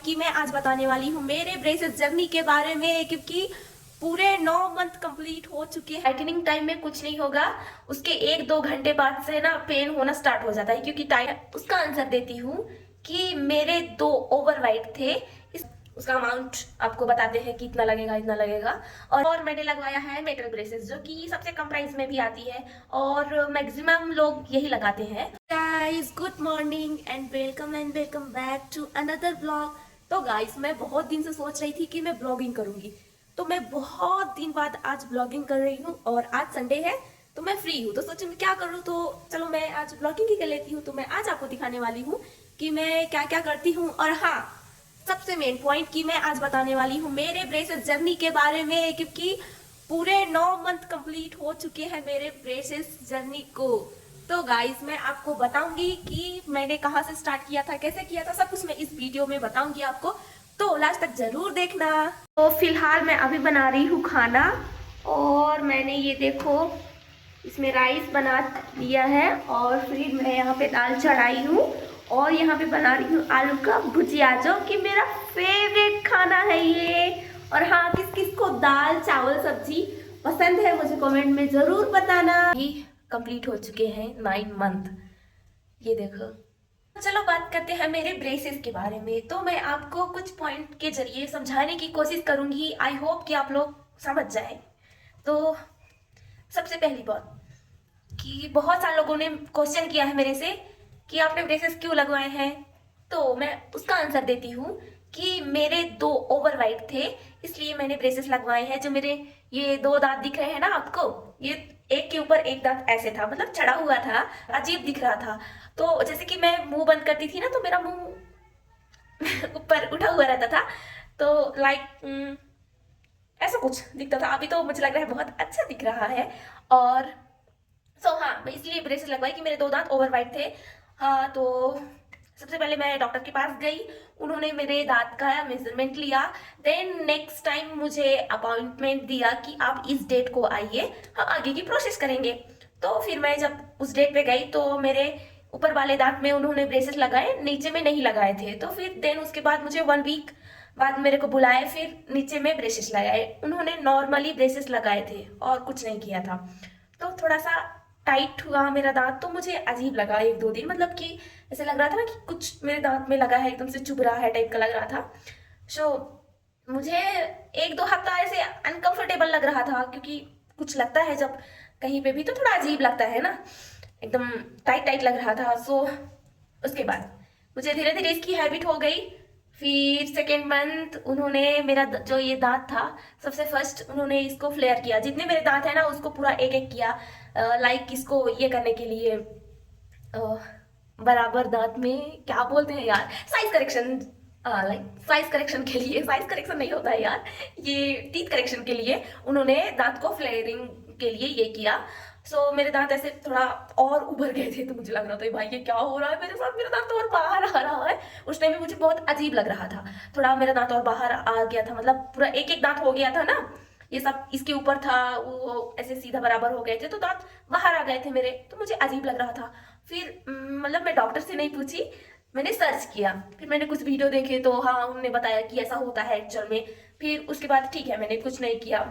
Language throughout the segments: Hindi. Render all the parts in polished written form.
कि मैं आज बताने वाली हूँ मेरे ब्रेसेस जर्नी के बारे में, क्योंकि पूरे 9 मंथ कंप्लीट हो चुके हैं। टाइटनिंग टाइम में कुछ नहीं होगा, उसके 1-2 घंटे बाद से ना पेन होना स्टार्ट हो जाता है, क्योंकि टाइम उसका आंसर देती हूँ कि मेरे 2 ओवर वाइट थे। उसका अमाउंट आपको बताते हैं कि इतना लगेगा इतना लगेगा। और मैंने लगवाया है मेटल ब्रेसेस, जो कि सबसे कम प्राइस में भी आती है और मैक्सिमम लोग यही लगाते हैं। Guys good morning and welcome back to another blog. तो गाइस मैं बहुत दिन से सोच रही थी कि मैं ब्लॉगिंग करूंगी, तो मैं बहुत दिन बाद आज ब्लॉगिंग कर रही हूँ और आज संडे है तो मैं फ्री हूँ, तो सोचूं मैं क्या करूँ, तो चलो मैं आज ब्लॉगिंग ही कर लेती हूँ। तो मैं आज आपको दिखाने वाली हूँ कि मैं क्या क्या करती हूँ, और हाँ सबसे मेन पॉइंट कि मैं आज बताने वाली हूँ मेरे ब्रेसेस जर्नी के बारे में, क्योंकि पूरे 9 मंथ कंप्लीट हो चुके हैं मेरे ब्रेसेस जर्नी को। तो गाइस मैं आपको बताऊंगी कि मैंने कहाँ से स्टार्ट किया था, कैसे किया था, सब कुछ मैं इस वीडियो में बताऊंगी आपको, तो लास्ट तक जरूर देखना। तो फिलहाल मैं अभी बना रही हूँ खाना, और मैंने ये देखो इसमें राइस बना लिया है, और फिर मैं यहाँ पे दाल चढ़ाई हूँ, और यहाँ पे बना रही हूँ आलू का भुजिया, जो कि मेरा फेवरेट खाना है ये। और हाँ, किस किस को दाल चावल सब्जी पसंद है मुझे कमेंट में जरूर बताना। ये कंप्लीट हो चुके हैं 9 मंथ, ये देखो। चलो बात करते हैं मेरे ब्रेसेस के बारे में। तो मैं आपको कुछ पॉइंट के जरिए समझाने की कोशिश करूंगी, आई होप कि आप लोग समझ जाए। तो सबसे पहली बात कि बहुत सारे लोगों ने क्वेश्चन किया है मेरे से कि आपने ब्रेसेस क्यों लगवाए हैं, तो मैं उसका आंसर देती हूँ कि मेरे 2 ओवर वाइट थे, इसलिए मैंने ब्रेसेस लगवाए हैं। जो मेरे ये 2 दांत दिख रहे हैं ना आपको, ये एक के ऊपर एक दांत ऐसे था, मतलब चढ़ा हुआ था, अजीब दिख रहा था। तो जैसे कि मैं मुंह बंद करती थी ना, तो मेरा मुंह ऊपर उठा हुआ रहता था, तो लाइक ऐसा कुछ दिखता था। अभी तो मुझे लग रहा है बहुत अच्छा दिख रहा है। और हाँ, मैं इसलिए ब्रेसेस लगवाई कि मेरे 2 दांत ओवर वाइट थे। हाँ, तो सबसे पहले मैं डॉक्टर के पास गई, उन्होंने मेरे दांत का मेजरमेंट लिया। देन नेक्स्ट टाइम मुझे अपॉइंटमेंट दिया कि आप इस डेट को आइए, हम आगे की प्रोसेस करेंगे। तो फिर मैं जब उस डेट पे गई, तो मेरे ऊपर वाले दांत में उन्होंने ब्रेसेस लगाए, नीचे में नहीं लगाए थे। तो फिर देन उसके बाद मुझे 1 वीक बाद मेरे को बुलाए, फिर नीचे में ब्रेसेस लगाए। उन्होंने नॉर्मली ब्रेसेस लगाए थे और कुछ नहीं किया था। तो थोड़ा सा टाइट हुआ मेरा दांत, तो मुझे अजीब लगा 1-2 दिन, मतलब कि ऐसे लग रहा था ना कि कुछ मेरे दांत में लगा है, एकदम से चुभ रहा है टाइप का लग रहा था। सो मुझे 1-2 हफ्ता ऐसे अनकंफर्टेबल लग रहा था, क्योंकि कुछ लगता है जब कहीं पे भी तो थोड़ा अजीब लगता है ना, एकदम टाइट टाइट लग रहा था। सो उसके बाद मुझे धीरे धीरे इसकी हैबिट हो गई। फिर सेकेंड मंथ उन्होंने मेरा जो ये दांत था, सबसे फर्स्ट उन्होंने इसको फ्लेयर किया, जितने मेरे दांत है ना उसको पूरा एक एक किया, लाइक इसको ये करने के लिए, अ, बराबर दांत में क्या बोलते हैं यार, size correction, like size correction के लिए, साइज करेक्शन नहीं होता है यार, ये टीथ करेक्शन के लिए उन्होंने दांत को फ्लेयरिंग के लिए ये किया। सो मेरे दांत ऐसे थोड़ा और उभर गए थे, तो मुझे लग रहा था भाई ये क्या हो रहा है मेरे साथ, मेरा दांत तो और बाहर आ रहा है। उस टाइम में मुझे बहुत अजीब लग रहा था, थोड़ा मेरा दांत और बाहर आ गया था, मतलब पूरा एक एक दांत हो गया था ना, ये सब इसके ऊपर था, वो ऐसे सीधा बराबर हो गए थे, तो दांत बाहर आ गए थे मेरे, तो मुझे अजीब लग रहा था। फिर मतलब मैं डॉक्टर से नहीं पूछी, मैंने सर्च किया, फिर मैंने कुछ वीडियो देखे, तो हाँ उन्होंने बताया कि ऐसा होता है एक्चुअल में। फिर उसके बाद ठीक है, मैंने कुछ नहीं किया।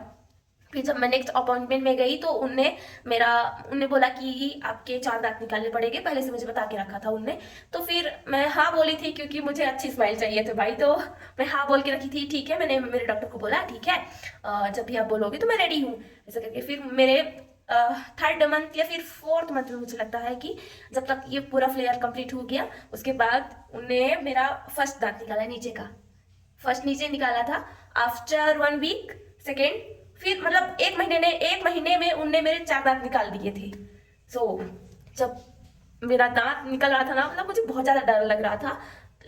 फिर जब मैं नेक्स्ट अपॉइंटमेंट में गई, तो उनने बोला कि आपके 4 दांत निकालने पड़ेंगे, पहले से मुझे बता के रखा था उनने। तो फिर मैं हाँ बोली थी, क्योंकि मुझे अच्छी स्माइल चाहिए थे भाई, तो मैं हाँ बोल के रखी थी। ठीक है, मैंने मेरे डॉक्टर को बोला ठीक है, जब भी आप बोलोगे तो मैं रेडी हूँ, ऐसा करके। फिर मेरे 3rd मंथ या फिर 4th मंथ में मुझे लगता है कि जब तक ये पूरा फ्लेयर कंप्लीट हो गया, उसके बाद उन्हें मेरा फर्स्ट दांत निकाला नीचे का, फर्स्ट नीचे निकाला था। आफ्टर 1 वीक सेकेंड, फिर मतलब 1 महीने में उनने मेरे 4 दांत निकाल दिए थे। सो जब मेरा दांत निकल रहा था ना, मतलब मुझे बहुत ज्यादा डर लग रहा था,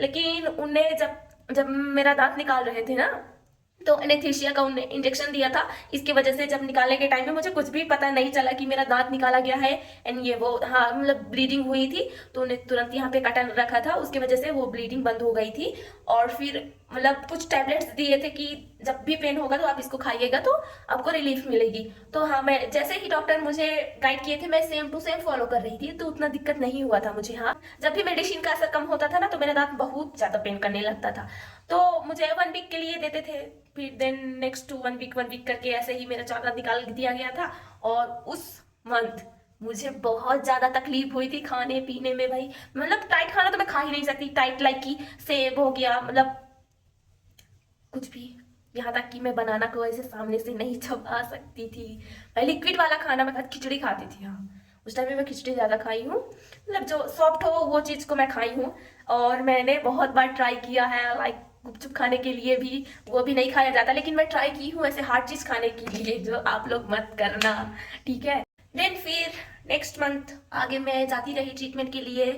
लेकिन उनने जब जब मेरा दांत निकाल रहे थे ना, तो एनेस्थीसिया का उन्होंने इंजेक्शन दिया था। इसकी वजह से जब निकालने के टाइम में मुझे कुछ भी पता नहीं चला कि मेरा दांत निकाला गया है। एंड ये वो हाँ, मतलब ब्लीडिंग हुई थी, तो उन्हें तुरंत यहाँ पे कटन रखा था, उसकी वजह से वो ब्लीडिंग बंद हो गई थी। और फिर मतलब कुछ टैबलेट्स दिए थे कि जब भी पेन होगा तो आप इसको खाइएगा, तो आपको रिलीफ मिलेगी। तो हाँ, मैं जैसे ही डॉक्टर मुझे गाइड किए थे, मैं सेम टू सेम फॉलो कर रही थी, तो उतना दिक्कत नहीं हुआ था मुझे। हाँ, जब भी मेडिसिन का असर कम होता था ना, तो मेरा दांत बहुत ज्यादा पेन करने लगता था। तो मुझे 1 वीक के लिए देते थे, फिर देन नेक्स्ट 1 वीक करके ऐसे ही मेरा चार्ट निकाल दिया गया था। और उस मंथ मुझे बहुत ज्यादा तकलीफ हुई थी खाने पीने में भाई। मतलब टाइट खाना तो मैं खा ही नहीं सकती, टाइट लाइक की सेब हो गया, मतलब कुछ भी। यहाँ तक कि मैं बनाना को ऐसे सामने से नहीं चबा सकती थी। मैं लिक्विड वाला खाना मैं खिचड़ी खाती थी। हाँ, उस टाइम में मैं खिचड़ी ज़्यादा खाई हूँ, मतलब जो सॉफ्ट हो वो चीज़ को मैं खाई हूँ। और मैंने बहुत बार ट्राई किया है, लाइक गुपचुप खाने के लिए भी, वो भी नहीं खाया जाता, लेकिन मैं ट्राई की हूँ ऐसे हार्ड चीज़ खाने के लिए, जो आप लोग मत करना, ठीक है। देन फिर नेक्स्ट मंथ आगे मैं जाती रही ट्रीटमेंट के लिए।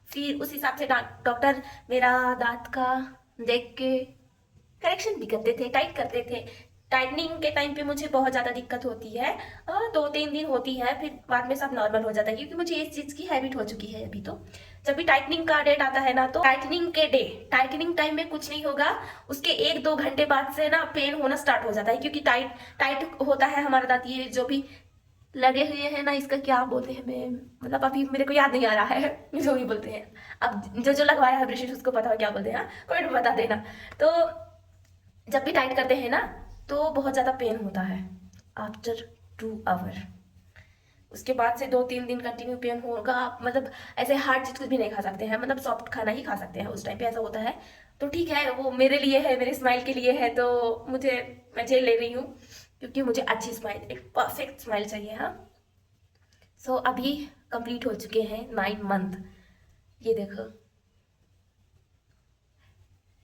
फिर उस हिसाब से डॉक्टर मेरा दांत का देख के करेक्शन भी करते थे, टाइट करते थे। टाइटनिंग के टाइम पे मुझे बहुत ज़्यादा दिक्कत होती है, 2-3 दिन होती है, फिर बाद में सब नॉर्मल हो जाता है, क्योंकि मुझे इस चीज़ की हैबिट हो चुकी है अभी। तो जब भी टाइटनिंग का डेट आता है ना, तो टाइटनिंग के डे, टाइटनिंग टाइम में कुछ नहीं होगा, उसके 1-2 घंटे बाद से ना पेन होना स्टार्ट हो जाता है, क्योंकि टाइट टाइट होता है हमारा दांत। ये जो भी लगे हुए हैं ना, इसका क्या बोलते हैं, मैं मतलब अभी मेरे को याद नहीं आ रहा है जो भी बोलते हैं। अब जो जो लगवाया है ब्रशेस उसको पता हो क्या बोलते हैं, कमेंट में बता देना। तो जब भी टाइट करते हैं ना, तो बहुत ज़्यादा पेन होता है आफ्टर 2 आवर। उसके बाद से 2-3 दिन कंटिन्यू पेन होगा। आप मतलब ऐसे हार्ड चीज कुछ भी नहीं खा सकते हैं, मतलब सॉफ्ट खाना ही खा सकते हैं, उस टाइम पे ऐसा होता है। तो ठीक है, वो मेरे लिए है, मेरे स्माइल के लिए है, तो मुझे, मैं झेल ले रही हूँ, क्योंकि मुझे अच्छी स्माइल, एक परफेक्ट स्माइल चाहिए। हाँ, सो अभी कंप्लीट हो चुके हैं 9 मंथ। ये देखो,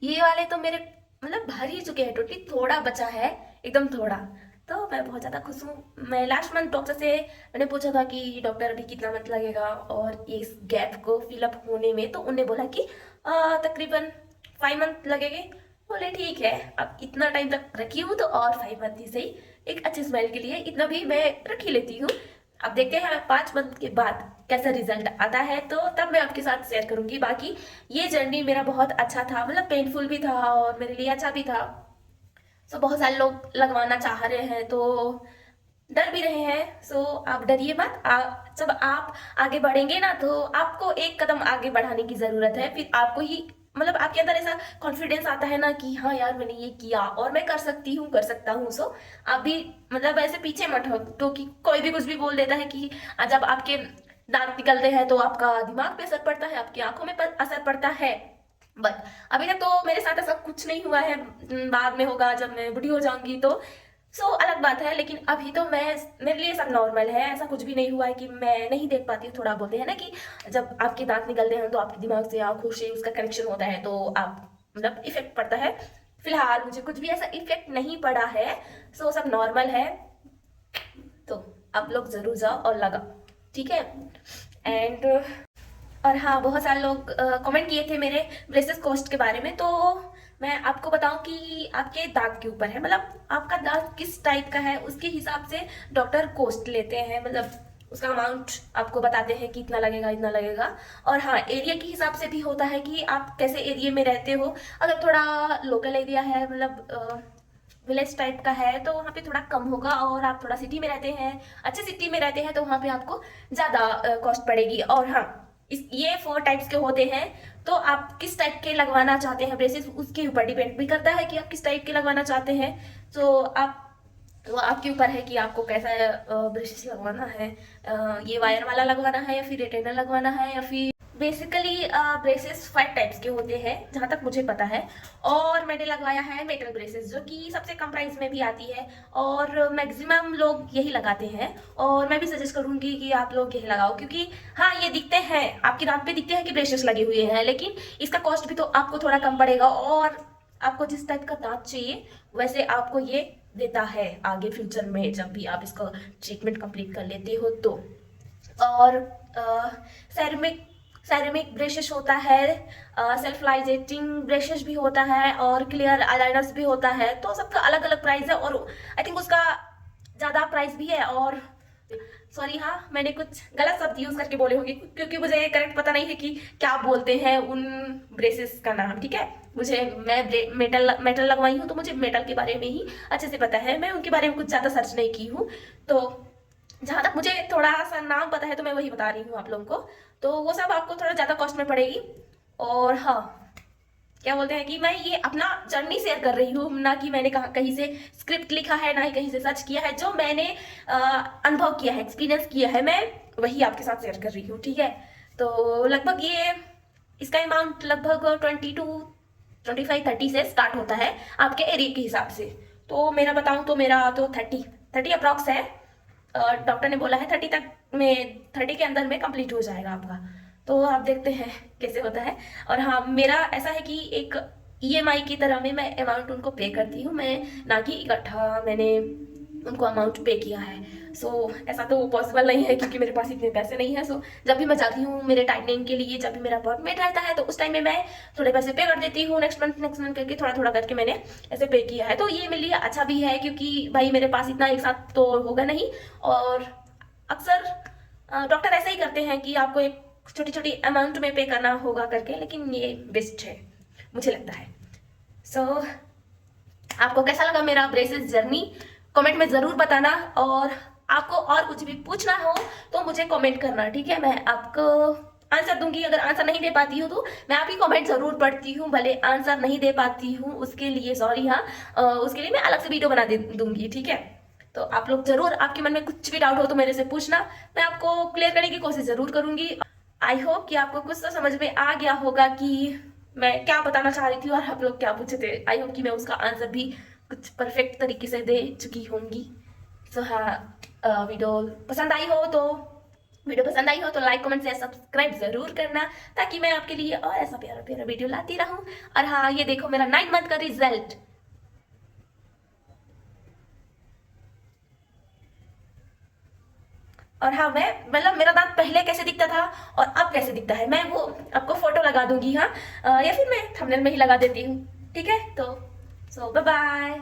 ये वाले तो मेरे मतलब भर ही चुके हैं टोटली, थोड़ा बचा है, एकदम थोड़ा। तो मैं बहुत ज़्यादा खुश हूँ। मैं लास्ट मंथ डॉक्टर से मैंने पूछा था कि डॉक्टर अभी कितना मंथ लगेगा और इस गैप को फिलअप होने में, तो उन्होंने बोला कि तकरीबन 5 मंथ लगेंगे। बोले ठीक है, अब इतना टाइम तक रखी हूँ तो और 5 मंथ ही सही, एक अच्छी स्मेल के लिए इतना भी मैं रख ही लेती हूँ। अब देखते हैं 5 मंथ के बाद कैसा रिजल्ट आता है, तो तब मैं आपके साथ शेयर करूंगी। बाकी ये जर्नी मेरा बहुत अच्छा था, मतलब पेनफुल भी था और मेरे लिए अच्छा भी था। सो बहुत सारे लोग लगवाना चाह रहे हैं, तो डर भी रहे हैं। सो आप डरिए मत। जब आप आगे बढ़ेंगे ना, तो आपको एक कदम आगे बढ़ाने की जरूरत है, फिर आपको ही मतलब आपके अंदर ऐसा कॉन्फिडेंस आता है ना कि हाँ यार, मैंने ये किया और मैं कर सकती हूँ, कर सकता हूँ। सो आप भी मतलब ऐसे पीछे मत हटो कि कोई भी कुछ भी बोल देता है। कि जब आपके दांत निकलते हैं तो आपका दिमाग पे असर पड़ता है, आपकी आंखों में असर पड़ता है। बट अभी तक तो मेरे साथ ऐसा कुछ नहीं हुआ है, बाद में होगा जब मैं बूढ़ी हो जाऊंगी तो। सो अलग बात है, लेकिन अभी तो मैं, मेरे लिए सब नॉर्मल है। ऐसा कुछ भी नहीं हुआ है कि मैं नहीं देख पाती हूँ। थोड़ा बोलते हैं ना कि जब आपके दांत निकलते हैं तो आपके दिमाग से आंखों से उसका कनेक्शन होता है, तो आप मतलब इफेक्ट पड़ता है। फिलहाल मुझे कुछ भी ऐसा इफेक्ट नहीं पड़ा है, सो सब नॉर्मल है। तो आप लोग जरूर जाओ और लगाओ, ठीक है। एंड और हाँ, बहुत सारे लोग कमेंट किए थे मेरे ब्रेसेस कॉस्ट के बारे में। तो मैं आपको बताऊं कि आपके दांत के ऊपर है, मतलब आपका दांत किस टाइप का है उसके हिसाब से डॉक्टर कॉस्ट लेते हैं, मतलब उसका अमाउंट आपको बताते हैं कि इतना लगेगा, इतना लगेगा। और हाँ, एरिया के हिसाब से भी होता है कि आप कैसे एरिया में रहते हो। अगर थोड़ा लोकल एरिया है, मतलब विलेज टाइप का है, तो वहाँ पे थोड़ा कम होगा। और आप थोड़ा सिटी में रहते हैं, अच्छे सिटी में रहते हैं, तो वहाँ पे आपको ज़्यादा कॉस्ट पड़ेगी। और हाँ, ये 4 टाइप्स के होते हैं। तो आप किस टाइप के लगवाना चाहते हैं ब्रेसेस, उसके ऊपर डिपेंड भी करता है कि आप किस टाइप के लगवाना चाहते हैं। तो आप, तो आपके ऊपर है कि आपको कैसा ब्रशेस लगवाना है। ये वायर वाला लगवाना है या फिर रिटेनर लगवाना है, या फिर बेसिकली ब्रेसेस 5 टाइप्स के होते हैं जहाँ तक मुझे पता है। और मैंने लगवाया है मेटल ब्रेसेस, जो कि सबसे कम प्राइस में भी आती है और मैक्सिमम लोग यही लगाते हैं। और मैं भी सजेस्ट करूंगी कि आप लोग यही लगाओ, क्योंकि हाँ, ये दिखते हैं, आपके दांत पे दिखते हैं कि ब्रेसेस लगे हुए हैं, लेकिन इसका कॉस्ट भी तो आपको थोड़ा कम पड़ेगा। और आपको जिस टाइप का दांत चाहिए वैसे आपको ये देता है आगे फ्यूचर में, जब भी आप इसका ट्रीटमेंट कंप्लीट कर लेते हो तो। और सेरेमिक सेरेमिक ब्रशेस होता है, सेल्फ लाइजेटिंग ब्रशेस भी होता है, और क्लियर आईलाइनर्स भी होता है। तो सबका अलग अलग प्राइस है, और आई थिंक उसका ज़्यादा प्राइस भी है। और सॉरी, हाँ, मैंने कुछ गलत शब्द यूज करके बोले होंगे, क्योंकि मुझे करेक्ट पता नहीं है कि क्या बोलते हैं उन ब्रेसेस का नाम, ठीक है। मैं मेटल मेटल लगवाई हूँ, तो मुझे मेटल के बारे में ही अच्छे से पता है, मैं उनके बारे में कुछ ज़्यादा सर्च नहीं की हूँ। तो जहाँ तक मुझे थोड़ा सा नाम पता है तो मैं वही बता रही हूँ आप लोगों को। तो वो सब आपको थोड़ा ज़्यादा कॉस्ट में पड़ेगी। और हाँ, क्या बोलते हैं कि मैं ये अपना जर्नी शेयर कर रही हूँ, ना कि मैंने कहीं से स्क्रिप्ट लिखा है, ना ही कहीं से सर्च किया है। जो मैंने अनुभव किया है, एक्सपीरियंस किया है, मैं वही आपके साथ शेयर कर रही हूँ, ठीक है। तो लगभग ये इसका अमाउंट लगभग 22, 25, 30 से स्टार्ट होता है आपके एरिया के हिसाब से। तो मेरा बताऊँ तो मेरा तो 30 अप्रॉक्स है। डॉक्टर ने बोला है 30 के अंदर में कंप्लीट हो जाएगा आपका। तो आप देखते हैं कैसे होता है। और हाँ, मेरा ऐसा है कि एक ईएमआई की तरह में मैं अमाउंट उनको पे करती हूँ, मैं ना कि इकट्ठा मैंने उनको अमाउंट पे किया है। ऐसा तो पॉसिबल नहीं है क्योंकि मेरे पास इतने पैसे नहीं है। जब भी मैं जाती हूँ मेरे टाइमिंग के लिए, जब भी मेरा अपॉइंटमेंट रहता है, तो उस टाइम में मैं थोड़े पैसे पे कर देती हूँ। नेक्स्ट मंथ करके थोड़ा थोड़ा करके मैंने ऐसे पे किया है। तो ये मेरे लिए अच्छा भी है क्योंकि भाई मेरे पास इतना एक साथ तो होगा नहीं। और अक्सर डॉक्टर ऐसा ही करते हैं कि आपको एक छोटी छोटी अमाउंट में पे करना होगा करके, लेकिन ये बेस्ट है मुझे लगता है। सो आपको कैसा लगा मेरा ब्रेसेस जर्नी, कमेंट में ज़रूर बताना। और आपको और कुछ भी पूछना हो तो मुझे कमेंट करना, ठीक है। मैं आपको आंसर दूंगी। अगर आंसर नहीं दे पाती हूँ तो मैं आपकी कमेंट ज़रूर पढ़ती हूँ, भले आंसर नहीं दे पाती हूँ उसके लिए सॉरी। हाँ, उसके लिए मैं अलग से वीडियो बना दे दूंगी, ठीक है। तो आप लोग ज़रूर, आपके मन में कुछ भी डाउट हो तो मेरे से पूछना, मैं आपको क्लियर करने की कोशिश ज़रूर करूँगी। आई होप कि आपको कुछ तो समझ में आ गया होगा कि मैं क्या बताना चाह रही थी और आप लोग क्या पूछे थे। आई होप कि मैं उसका आंसर भी कुछ परफेक्ट तरीके से दे चुकी होंगी। हाँ, वीडियो पसंद आई हो तो लाइक, कमेंट से सब्सक्राइब जरूर करना, ताकि मैं आपके लिए और ऐसा प्यारा प्यारा वीडियो लाती रहूं। और हाँ, ये देखो मेरा 9 मंथ का रिजल्ट। और हाँ, मैं मतलब मेरा दांत पहले कैसे दिखता था और अब कैसे दिखता है, मैं वो आपको फोटो लगा दूंगी। हाँ, या फिर मैं थंबनेल में ही लगा देती हूँ, ठीक है। तो बाय बाय।